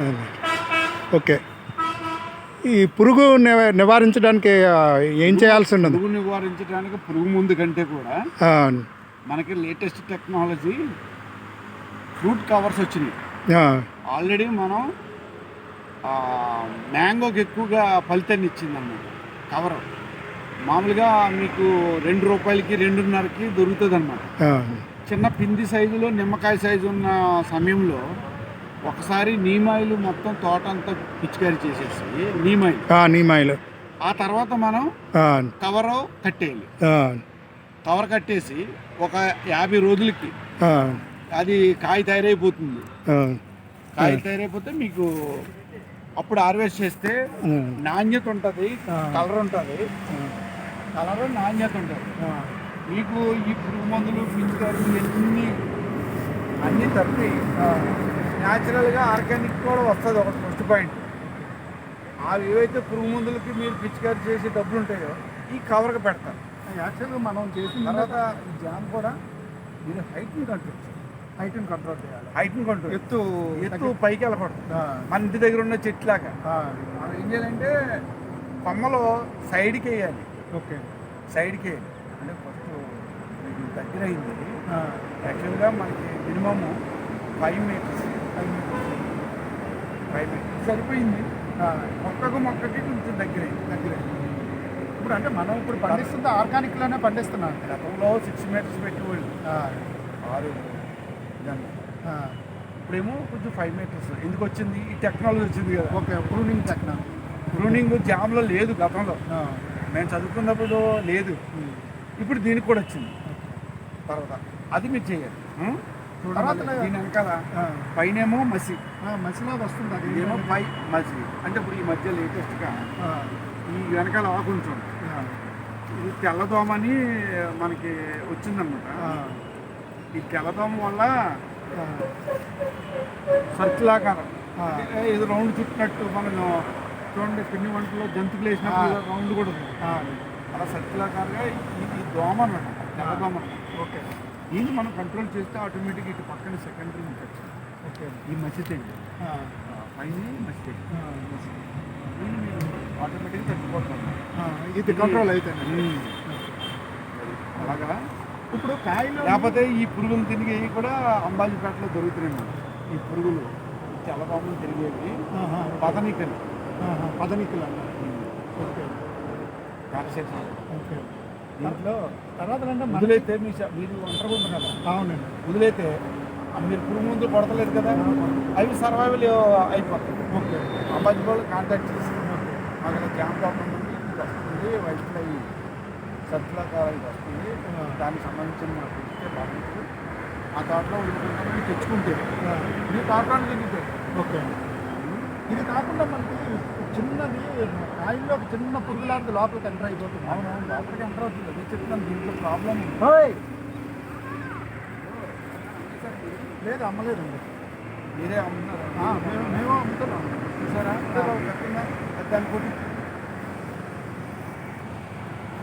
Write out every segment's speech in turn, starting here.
అది. ఓకే. ఈ పురుగు నివారించడానికి ఏం చేయాల్సి ఉన్నది? పురుగు నివారించడానికి పురుగు మందు కంటే కూడా ఆ, మనకి లేటెస్ట్ టెక్నాలజీ ఫ్రూట్ కవర్స్ వచ్చినాయి. ఆ, ఆల్రెడీ మనం మ్యాంగోకి ఎక్కువగా ఫలితాన్ని ఇచ్చింది అన్నమాట. కవర్ మామూలుగా మీకు ₹2కి 2.5కి దొరుకుతుంది అనమాట. ఆ, చిన్న పిండి సైజులో నిమ్మకాయ సైజు ఉన్న సమయంలో ఒకసారి నీమాయిలు మొత్తం తోట అంతా పిచికారీ చేసేసి నీమాయిలు. ఆ తర్వాత మనం ఆ, కవర్ కట్టేయాలి. ఆ, కవర్ కట్టేసి ఒక 50 రోజులకి ఆ, అది కాయ తయారైపోతుంది. ఆ, కాయ తయారైపోతే మీకు అప్పుడు హార్వెస్ట్ చేస్తే నాణ్యత ఉంటుంది, కలర్ ఉంటుంది. కలర్ నాణ్యత ఉంటుంది. మీకు ఈ పురుగు మందులు పిచికారీలు అన్నీ తప్పి న్యాచురల్గా ఆర్గానిక్ కూడా వస్తుంది. ఒక ఫస్ట్ పాయింట్. అవి ఏవైతే పురుగు మందులకి మీరు పిచికారీ చేసే డబ్బులు ఉంటాయో ఈ కవర్కి పెడతారు. యాక్చువల్గా మనం చేసిన తర్వాత ఈ జామ్ కూడా మీరు హైట్ని కంట్రోల్ చేయాలి. హైట్ని కంట్రోల్ ఎత్తు పైకి వెళ్ళకూడదు. మన ఇంటి దగ్గర ఉన్న చెట్లాగా మనం ఏం చేయాలంటే కొమ్మలు సైడ్కి వేయాలి. ఓకే, సైడ్కి వేయాలి. అంటే ఫస్ట్ మీకు దగ్గర అయింది. యాక్చువల్గా మనకి మినిమము 5 మీటర్స్ సరిపోయింది. మొక్కకి కొంచెం దగ్గర ఇప్పుడు అంటే మనం ఇప్పుడు పండిస్తుంది ఆర్గానిక్లోనే పండిస్తున్నాం. గతంలో 6 మీటర్స్ పెట్టేవాళ్ళు 6 ఇప్పుడేమో కొంచెం 5 మీటర్స్. ఎందుకు వచ్చింది? ఈ టెక్నాలజీ వచ్చింది కదా. ఓకే, ప్రూనింగ్ జామ్లో లేదు గతంలో. మేము చదువుకున్నప్పుడు లేదు. ఇప్పుడు దీనికి కూడా వచ్చింది. తర్వాత అది మీరు చేయాలి. తర్వాత దీని వెనకాల పైనేమో మసిలా వస్తుంది. అది ఏమో పై మసి అంటే ఇప్పుడు ఈ మధ్య లేటెస్ట్గా ఈ వెనకాల ఆకు ఉంటుంది. ఇది తెల్లదోమని మనకి వచ్చిందన్నమాట. ఈ తెల్లదోమ వల్ల సర్కిలాకారం ఏదో రౌండ్ చుట్టినట్టు మనం చూడండి, పిండి వంటలో జంతువులు వేసినప్పుడు రౌండ్ కూడా ఉంది. అలా సర్కిలాకారంగా ఈ దోమ అన్నమాట, తెల్లదోమ అన్నమాట. ఓకే, దీన్ని మనం కంట్రోల్ చేస్తే ఆటోమేటిక్గా ఇటు పక్కన సెకండరీ ఇన్ఫెక్షన్. ఓకే, ఈ మసితేండి పైన మసితేండి దీన్ని మీరు ఆటోమేటిక్గా తగ్గిపోతాం. ఇది కంట్రోల్ అయితే అలాగా. ఇప్పుడు కాయలు లేకపోతే ఈ పురుగులు తిరిగేవి కూడా అంబాజీపేటలో దొరుకుతున్నాయి మనం. ఈ పురుగులు తెల్లదోమలు తిరిగేవి పదనికలు అన్నారు. Okay, concept. ఓకే, దీంట్లో తర్వాత వదిలేస్తే మీరు ఒంటరిగా ఉంటుంది కదా. అవునండి, వదిలేస్తే మీరు పురుగు మందులు కొడతలేదు కదా, అవి సర్వైవల్ అయిపోతాయి. ఓకే, అంబాజీ వాళ్ళు కాంటాక్ట్ చేసి అక్కడ జామ్ తోటం వస్తుంది, వైట్ ఫ్లై సర్కులాకారం వస్తుంది. దానికి సంబంధించిన మనకు ఇస్తే బాగుంటుంది. ఆ తోటలో మీరు తెచ్చుకుంటే మీ తోటలో తింటారు. ఓకే, ఇది కాకుండా మనకి చిన్నది కాయల్లో ఒక చిన్న పురుగులాంటి లోపలికి ఎంటర్ అయిపోతుంది. అవునవును, లోపలికి ఎంటర్ అవుతుంది. అది చెప్తున్నాను, దీంట్లో ప్రాబ్లం లేదు. అమ్మలేదండి, మీరే అమ్ముతున్నారు. మేము అమ్ముతున్నాం. చూసారా దాని కొట్టి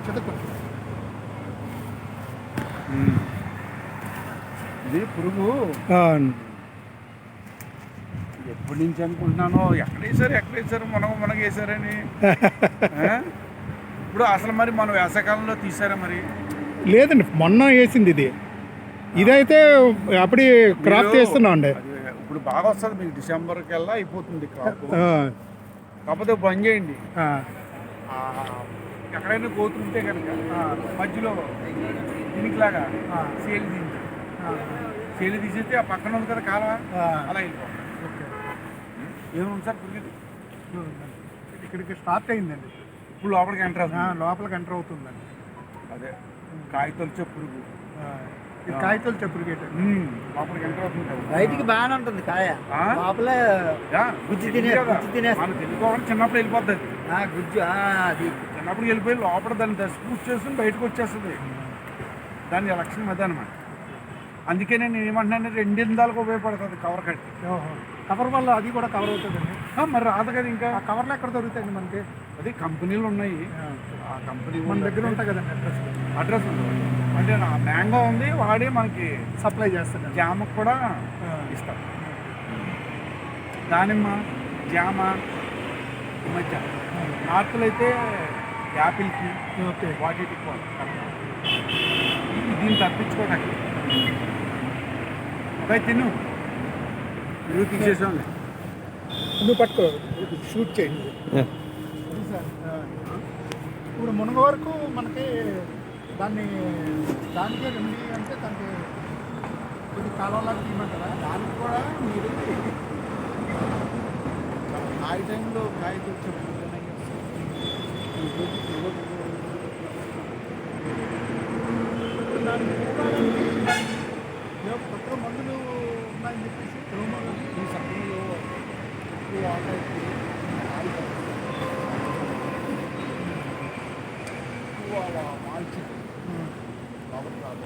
చెట్టుకొచ్చు. ఇది పురుగు ఎప్పటి నుంచి అనుకుంటున్నానో, ఎక్కడ వేసారు మనకు వేసారని. ఇప్పుడు అసలు మరి మనం వేసవకాలంలో తీసారా? మరి లేదండి, మొన్న వేసింది ఇదైతే అప్పుడు క్రాప్ చేస్తున్నాం అండి. ఇప్పుడు బాగా వస్తుంది మీకు, డిసెంబర్ కల్లా అయిపోతుంది క్రాప్. కాకపోతే బంద్ చేయండి. ఎక్కడైనా కోతుంటే కనుక మధ్యలో దీనికిలాగా సేలు తీసేస్తే ఆ పక్కన ఉంది కదా కాలువ, అలా వెళ్ళిపోతుంది. ఏముంది సార్ పురుగు? ఇక్కడికి స్టార్ట్ అయిందండి. ఇప్పుడు లోపలికి ఎంటర్ అవుతుందండి. అదే కాయతొలిచే పురుగు. కాయతొలిచే పురుగు లోపలికి ఎంటర్ అవుతుంది. బయటికి బాగానే ఉంటుంది కాయ, లోపల గుజ్జు మనం తెలుసుకోవాలి. చిన్నప్పుడు వెళ్ళిపోతుంది గుజ్జు. అది చిన్నప్పుడు వెళ్ళిపోయి లోపల దాన్ని పూర్తి చేసుకుని బయటకు వచ్చేస్తుంది. దాని లక్షణం అదే అనమాట. అందుకే నేను ఏమంటున్నాను, 2 ఇందాలకు ఉపయోగపడుతుంది కవర్ కట్టి. కవర్ వల్ల అది కూడా కవర్ అవుతుందండి. మరి రాదు కదా. ఇంకా ఆ కవర్లు ఎక్కడ దొరుకుతాయండి మనకి? అది కంపెనీలు ఉన్నాయి. ఆ కంపెనీ మన దగ్గర ఉంటాయి కదండి. అడ్రస్ ఉంది. అంటే నా మ్యాంగో ఉంది, వాడి మనకి సప్లై చేస్తాడు. జామకు కూడా ఇస్తాం. దానిమ్మ, జామ ఈ మధ్య. నార్త్లో అయితే యాపిల్కి ఓకే. వాటికి దీన్ని తప్పించుకోవడానికి అబ్బాయి తిను నువ్వు తీసేసాం. నువ్వు పట్టుకో, షూట్ చేయండి. అది సార్, ఇప్పుడు మునగ వరకు మనకి దానికే రండి అంటే దానికి కొద్ది కాలంలో తీయమంటారా? దానికి కూడా మీరు కాయ టైంలో కాయ కొత్త మందులు ఉన్నాయని చెప్పేసి ఈ సమయంలో ఎక్కువ ఆదాయం ఎక్కువ మార్చి కాబట్టి రాదు.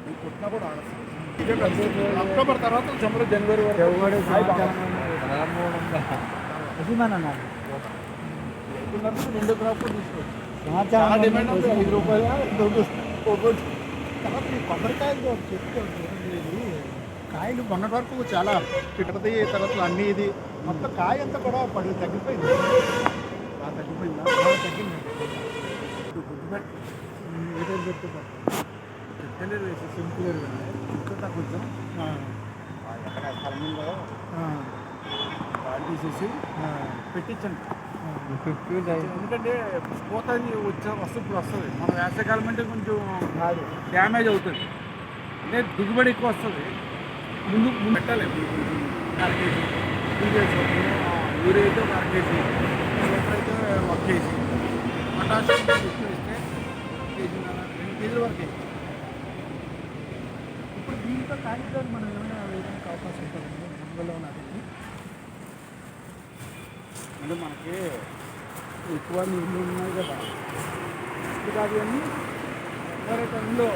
మీకు కొట్టినా కూడా ఆడచ్చు. అక్టోబర్ తర్వాత జనవరి వరకు అది మన రెండో క్రాప్ తీసుకోవచ్చు. చాలా డిమాండ్ ఉంది. 5 రూపాయలు తర్వాత ఈ కొబ్బరికాయలు చెప్తుంది కాయలు మొన్నటి వరకు చాలా చిట్టది, తర్వాత అన్నీ ఇది మొత్తం కాయ అంతా కూడా తగ్గిపోయింది. బాగా తగ్గిపోయిందా? తగ్గింది. గుర్తుపెట్టు ఏదైనా చెప్తే చెట్టెలేరు వేసి సింపుల్ ఇంకా కొంచెం ఎక్కడ స్థలం ఉందో కాల్ తీసేసి పెట్టించండి. ఎందుకంటే పూత వస్తుంది. మన వేసవికాలం అంటే కొంచెం డ్యామేజ్ అవుతుంది, అంటే దిగుబడి ఎక్కువ వస్తుంది. ముందు పెట్టాలి. 1/2 కేజీ, 2 కేజీ యూరియా అయితే 1/2 కేజీ, సూపర్ అయితే 1 కేజీ, పొటాషియం ఎక్కువ ఇస్తే 1 కేజీ 2 కేజీల వరకు. ఇప్పుడు దీంతో కాయలు మనం ఏమైనా వేయడానికి అవకాశం ఉంటుందండి మందులో ఉన్నది? అంటే మనకి ఎక్కువ నీళ్ళు ఉన్నాయి కదా, ఇది కాదు కానీ వేరే టైంలో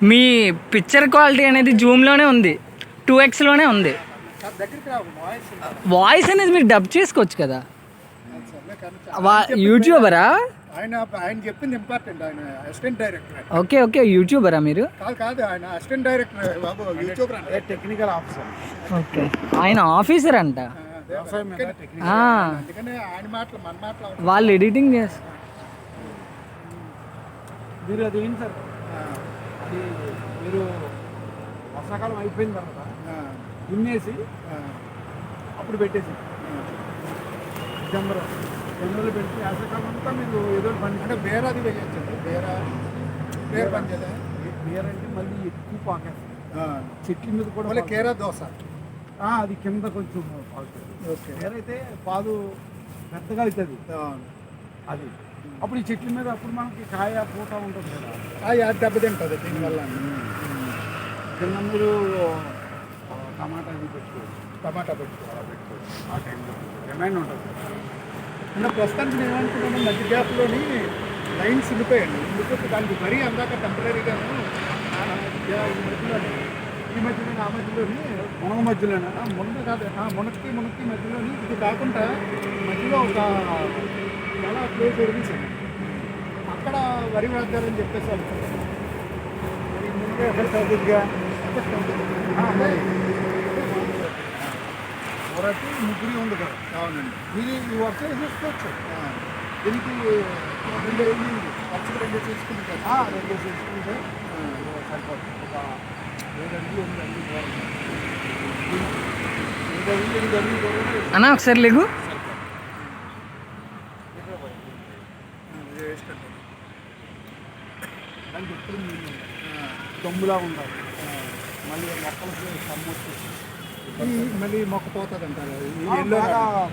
మీ పిక్చర్ క్వాలిటీ అనేది జూమ్లోనే ఉంది, 2xలోనే ఉంది. దగ్గరికి రావు వాయిస్ అనేది మీరు డబ్ చేసుకోవచ్చు కదా. కానీ యూట్యూబరా? ఆయన చెప్పింది ఇంపార్టెంట్. ఆయన అసిస్టెంట్ డైరెక్టర్. ఓకే ఓకే, యూట్యూబరా మీరు? కాదు ఆయన అసిస్టెంట్ డైరెక్టర్ బాబు, యూట్యూబర్ అంటే టెక్నికల్ ఆఫీసర్. ఓకే, ఆయన ఆఫీసర్ అంట. వ్యవసాయం మీద టెక్నికల్. అందుకనే ఆయన మాటలు మన మాటలు వాళ్ళు ఎడిటింగ్ చేస్తారు. మీరు అది ఏంటి సార్, అది మీరు వర్షాకాలం అయిపోయిన తర్వాత దున్నేసి అప్పుడు పెట్టేసి జనవరిలో పెట్టి వేసవికాలం అంతా మీరు ఏదో పని అంటే బేర అది వేయచ్చండి. బేర పని చేద్దా? బేర అంటే మళ్ళీ ఎక్కువ పాకేస్తుంది చెట్ల మీద కూడా. మళ్ళీ కేరా దోశ అది కింద కొంచెం పాకుతుంది. ఓకే, బేర అయితే పాదు పెద్దగా అవుతుంది అది. అప్పుడు ఈ చెట్ల మీద అప్పుడు మనకి కాయ పూట ఉంటుంది కదా, కాయ దెబ్బతింటుంది దీనివల్ల. కింద మీరు టమాటా అది పెట్టుకోవచ్చు. టమాటా పెట్టుకోవచ్చు. ఆ టైంలో డిమాండ్ ఉంటుంది. అంటే ప్రస్తుతానికి నేను ఏమనుకున్నాను, మధ్య గ్యాప్లోని లైన్స్ ఉండిపోయాను. ఉండిపోతే దానికి మరీ అందాక టెంపరీగాను ఈ మధ్యలోని ఆ మధ్యలోని మునగ మధ్యలోనే మునగ కాదు, మునక్కి మధ్యలోని ఇది కాకుండా మధ్యలో ఒక చాలా ప్లేస్ వదిలేసాను. అక్కడ వరి వేద్దారని చెప్పేసి అనుకుంటాను. మరి మునగ ఎఫెక్ట్ అవుతుందిగా. ఊరటి ముగ్గురి ఉంది కదా. అవునండి, ఇది ఈ వర్క్ చేసుకోవచ్చు. దీనికి 2 అయింది. ఖర్చుకు 2 చేసుకుంటాను. 2 చేసుకుంటే సరిపోతుంది. ఒక 7 అడుగులు 8 అడుగులు దూరం, 7 అడుగులు 8 అడుగులు దూరం అన్నా ఒకసారి లేగు. దానికి ఎప్పుడు నీళ్ళు దమ్ములా ఉండాలి. మళ్ళీ మొక్కలకి సమ్ము వచ్చేసి మళ్ళీ మొక్క పోతుంది అంటారు.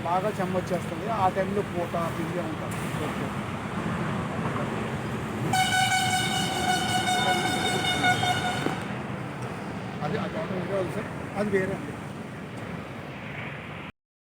బాగా చెమ్మ వచ్చేస్తుంది. ఆ టైంలో పూత పిండి ఉంటుంది. అది ఆ తోట వేరే వాళ్ళు సార్, అది వేరే అండి.